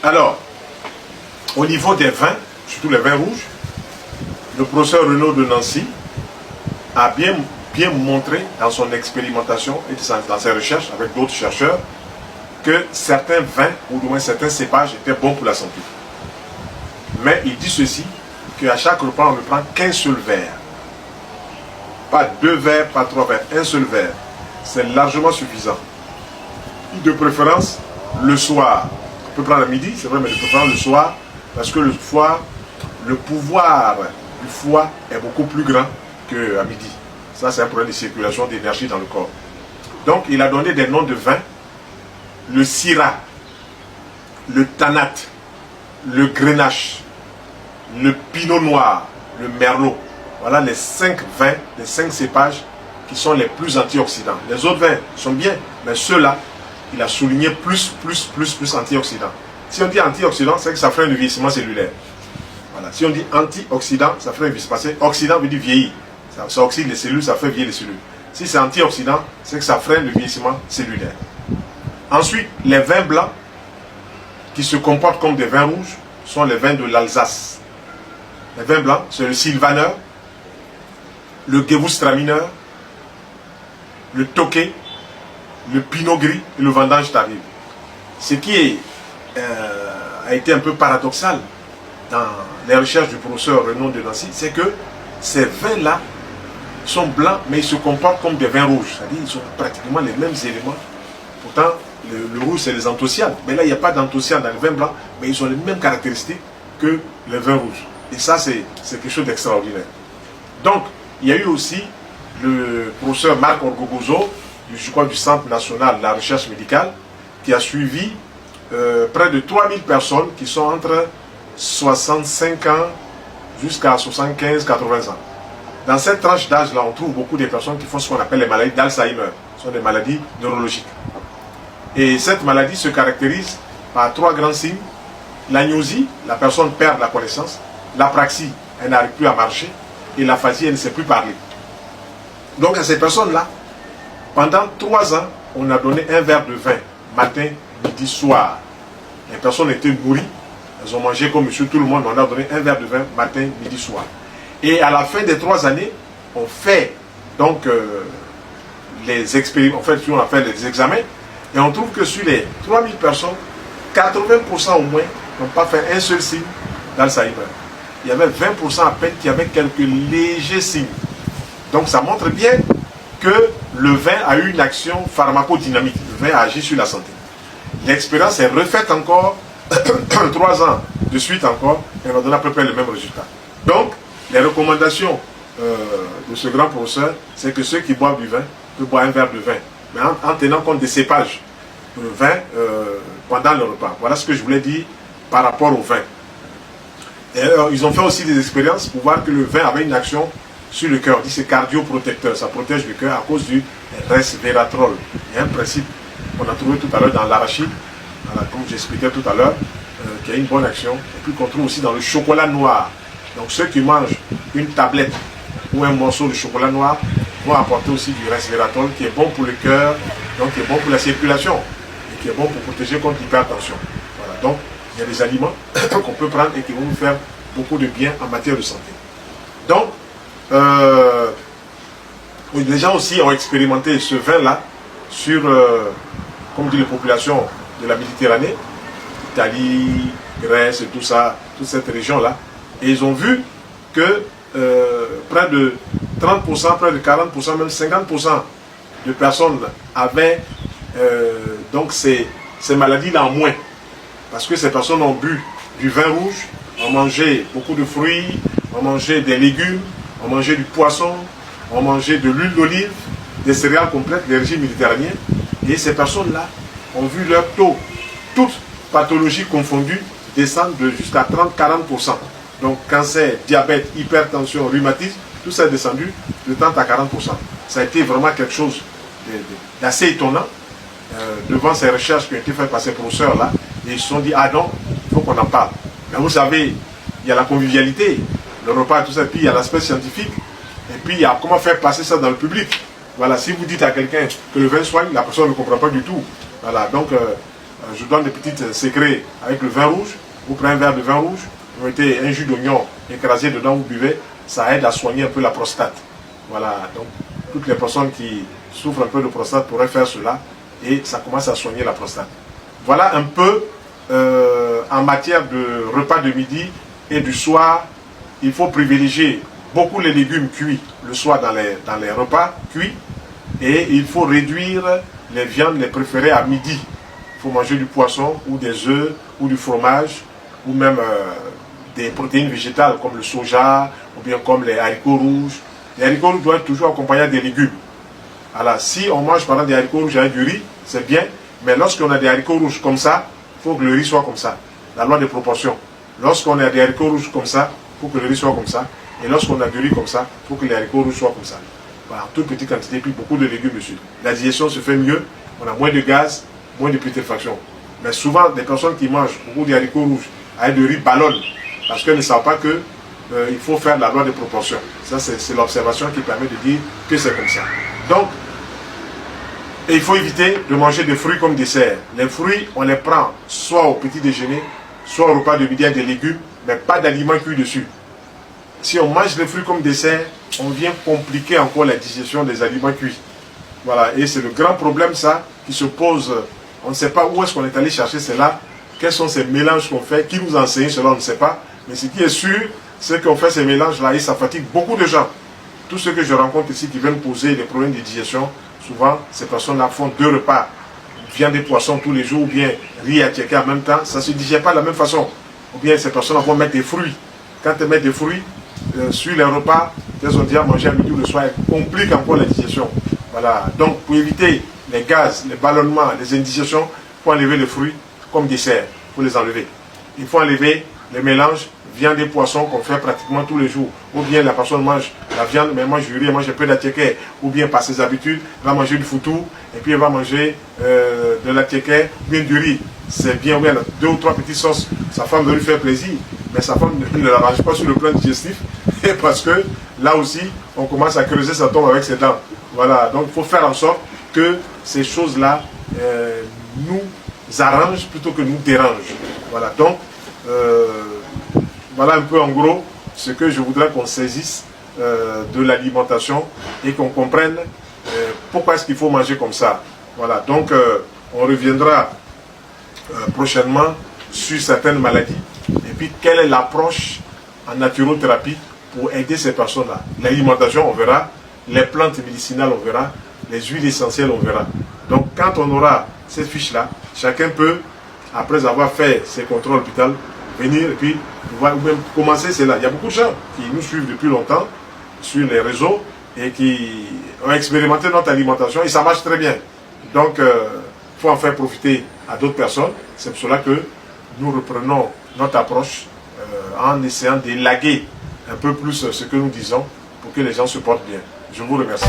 Alors, au niveau des vins, surtout les vins rouges, le professeur Renaud de Nancy a bien montré dans son expérimentation et dans ses recherches avec d'autres chercheurs que certains vins, ou du moins certains cépages, étaient bons pour la santé. Mais il dit ceci, qu'à chaque repas, on ne prend qu'un seul verre. Pas 2 verres, pas 3 verres, un seul verre. C'est largement suffisant. De préférence, le soir. On peut prendre à midi, c'est vrai, mais de préférence le soir, parce que le pouvoir du foie est beaucoup plus grand qu'à midi. Ça, c'est un problème de circulation d'énergie dans le corps. Donc, il a donné des noms de vins. Le Syrah, le Tanat, le Grenache, le Pinot Noir, le Merlot. Voilà les 5 vins, les 5 cépages qui sont les plus antioxydants. Les autres vins sont bien, mais ceux-là, il a souligné plus antioxydants. Si on dit antioxydant, c'est que ça freine le vieillissement cellulaire. Voilà. Si on dit antioxydant, ça freine le vieillissement. Parce que oxydant veut dire vieillir. Ça oxyde les cellules, ça fait vieillir les cellules. Si c'est antioxydant, c'est que ça freine le vieillissement cellulaire. Ensuite, les vins blancs, qui se comportent comme des vins rouges, sont les vins de l'Alsace. Les vins blancs, c'est le Sylvaner, le Gewürztraminer, le Tokay, le Pinot Gris et le Vendange tardive. Ce qui a été un peu paradoxal dans les recherches du professeur Renaud de Nancy, c'est que ces vins-là sont blancs, mais ils se comportent comme des vins rouges. C'est-à-dire qu'ils ont pratiquement les mêmes éléments. Pourtant, le rouge, c'est les anthocyanes. Mais là, il n'y a pas d'anthocyanes dans les vins blancs, mais ils ont les mêmes caractéristiques que les vins rouges. Et ça, c'est quelque chose d'extraordinaire. Donc, il y a eu aussi le professeur Marc Orgogozo, je crois du Centre national de la recherche médicale, qui a suivi près de 3000 personnes qui sont entre 65 ans jusqu'à 75-80 ans. Dans cette tranche d'âge-là, on trouve beaucoup de personnes qui font ce qu'on appelle les maladies d'Alzheimer. Ce sont des maladies neurologiques. Et cette maladie se caractérise par 3 grands signes. L'agnosie, la personne perd la connaissance. L'apraxie, elle n'arrive plus à marcher. Et l'aphasie, elle ne sait plus parler. Donc à ces personnes-là, pendant 3 ans, on a donné un verre de vin, matin, midi, soir. Les personnes étaient nourries, elles ont mangé comme monsieur tout le monde, on a donné un verre de vin, matin, midi, soir. Et à la fin des 3 années, on fait donc les expériments, en fait, on a fait les examens, et on trouve que sur les 3000 personnes, 80% au moins n'ont pas fait un seul signe d'Alzheimer. Il y avait 20% à peine qui avaient quelques légers signes. Donc ça montre bien que le vin a eu une action pharmacodynamique. Le vin a agi sur la santé. L'expérience est refaite encore 3 ans de suite encore, et on a donné à peu près le même résultat. Donc, les recommandations de ce grand professeur, c'est que ceux qui boivent du vin peuvent boire un verre de vin, mais en tenant compte des cépages de vin pendant le repas. Voilà ce que je voulais dire par rapport au vin. Et ils ont fait aussi des expériences pour voir que le vin avait une action sur le cœur. On dit c'est cardioprotecteur, ça protège le cœur à cause du resveratrol. Il y a un principe qu'on a trouvé tout à l'heure dans l'arachide, voilà, comme j'expliquais tout à l'heure, qui a une bonne action, et puis qu'on trouve aussi dans le chocolat noir. Donc ceux qui mangent une tablette ou un morceau de chocolat noir vont apporter aussi du resveratrol qui est bon pour le cœur, donc qui est bon pour la circulation, et qui est bon pour protéger contre l'hypertension. Voilà, donc il y a des aliments qu'on peut prendre et qui vont nous faire beaucoup de bien en matière de santé. Donc, les gens aussi ont expérimenté ce vin-là sur, comme dit les populations de la Méditerranée, Italie, Grèce et tout ça, toute cette région-là. Et ils ont vu que près de 30%, près de 40%, même 50% de personnes avaient donc ces maladies-là en moins. Parce que ces personnes ont bu du vin rouge, ont mangé beaucoup de fruits, ont mangé des légumes, ont mangé du poisson, ont mangé de l'huile d'olive, des céréales complètes, les régimes méditerranéens. Et ces personnes-là ont vu leur taux, toutes pathologies confondues, descendre de jusqu'à 30-40%. Donc cancer, diabète, hypertension, rhumatisme, tout ça est descendu de 30 à 40%. Ça a été vraiment quelque chose d'assez étonnant devant ces recherches qui ont été faites par ces professeurs-là. Et ils se sont dit, ah non, il faut qu'on en parle. Mais vous savez, il y a la convivialité, le repas et tout ça, puis il y a l'aspect scientifique, et puis il y a comment faire passer ça dans le public. Voilà, si vous dites à quelqu'un que le vin soigne, la personne ne comprend pas du tout. Voilà, donc je donne des petits secrets avec le vin rouge. Vous prenez un verre de vin rouge, vous mettez un jus d'oignon écrasé dedans, vous buvez, ça aide à soigner un peu la prostate. Voilà, donc toutes les personnes qui souffrent un peu de prostate pourraient faire cela et ça commence à soigner la prostate. Voilà un peu en matière de repas de midi et du soir. Il faut privilégier beaucoup les légumes cuits le soir dans les repas cuits et il faut réduire les viandes les préférées à midi. Il faut manger du poisson ou des œufs ou du fromage ou même des protéines végétales comme le soja ou bien comme les haricots rouges. Les haricots rouges doivent être toujours accompagnés des légumes. Alors si on mange par exemple des haricots rouges avec du riz, c'est bien, mais lorsqu'on a des haricots rouges comme ça, il faut que le riz soit comme ça. La loi des proportions. Lorsqu'on a des haricots rouges comme ça, il faut que le riz soit comme ça. Et lorsqu'on a du riz comme ça, il faut que les haricots rouges soient comme ça. Voilà, en toute petite quantité, puis beaucoup de légumes dessus. La digestion se fait mieux, on a moins de gaz, moins de putréfaction. Mais souvent, des personnes qui mangent beaucoup de haricots rouges avec du riz ballonnent, parce qu'elles ne savent pas que il faut faire la loi des proportions. Ça, c'est l'observation qui permet de dire que c'est comme ça. Donc, et il faut éviter de manger des fruits comme dessert. Les fruits, on les prend soit au petit déjeuner, soit au repas de midi avec des légumes, mais pas d'aliments cuits dessus. Si on mange les fruits comme dessert, on vient compliquer encore la digestion des aliments cuits. Voilà, et c'est le grand problème ça, qui se pose. On ne sait pas où est-ce qu'on est allé chercher cela, quels sont ces mélanges qu'on fait, qui nous enseigne cela, on ne sait pas. Mais ce qui est sûr, c'est qu'on fait ces mélanges-là et ça fatigue beaucoup de gens. Tous ceux que je rencontre ici qui viennent poser des problèmes de digestion, souvent ces personnes-là font 2 repas, viande et poisson tous les jours, ou bien riz à tchéké en même temps, ça ne se digère pas de la même façon. Ou bien ces personnes vont mettre des fruits. Quand elles mettent des fruits sur les repas, qu'elles ont déjà mangé à midi ou le soir, elles compliquent encore la digestion. Voilà. Donc pour éviter les gaz, les ballonnements, les indigestions, il faut enlever les fruits comme dessert. Il faut les enlever. Il faut enlever les mélanges viande et poisson qu'on fait pratiquement tous les jours. Ou bien la personne mange la viande, mais mange du riz, mange un peu d'attiéké. Ou bien par ses habitudes, elle va manger du foutou, et puis elle va manger de l'attiéké, ou bien du riz. C'est bien, ou bien 2 ou 3 petites sauces. Sa femme veut lui faire plaisir, mais sa femme ne la mange pas sur le plan digestif, parce que là aussi, on commence à creuser sa tombe avec ses dents. Voilà, donc il faut faire en sorte que ces choses-là nous arrangent plutôt que nous dérangent. Voilà, donc voilà un peu en gros ce que je voudrais qu'on saisisse de l'alimentation et qu'on comprenne pourquoi est-ce qu'il faut manger comme ça. Voilà, donc on reviendra prochainement sur certaines maladies et puis quelle est l'approche en naturothérapie pour aider ces personnes-là. L'alimentation, on verra, les plantes médicinales, on verra, les huiles essentielles, on verra. Donc quand on aura cette fiche-là, chacun peut, après avoir fait ses contrôles à l'hôpital, venir et puis pouvoir ou même commencer cela. Il y a beaucoup de gens qui nous suivent depuis longtemps sur les réseaux et qui ont expérimenté notre alimentation et ça marche très bien. Donc il faut en faire profiter à d'autres personnes. C'est pour cela que nous reprenons notre approche en essayant d'élaguer un peu plus ce que nous disons pour que les gens se portent bien. Je vous remercie.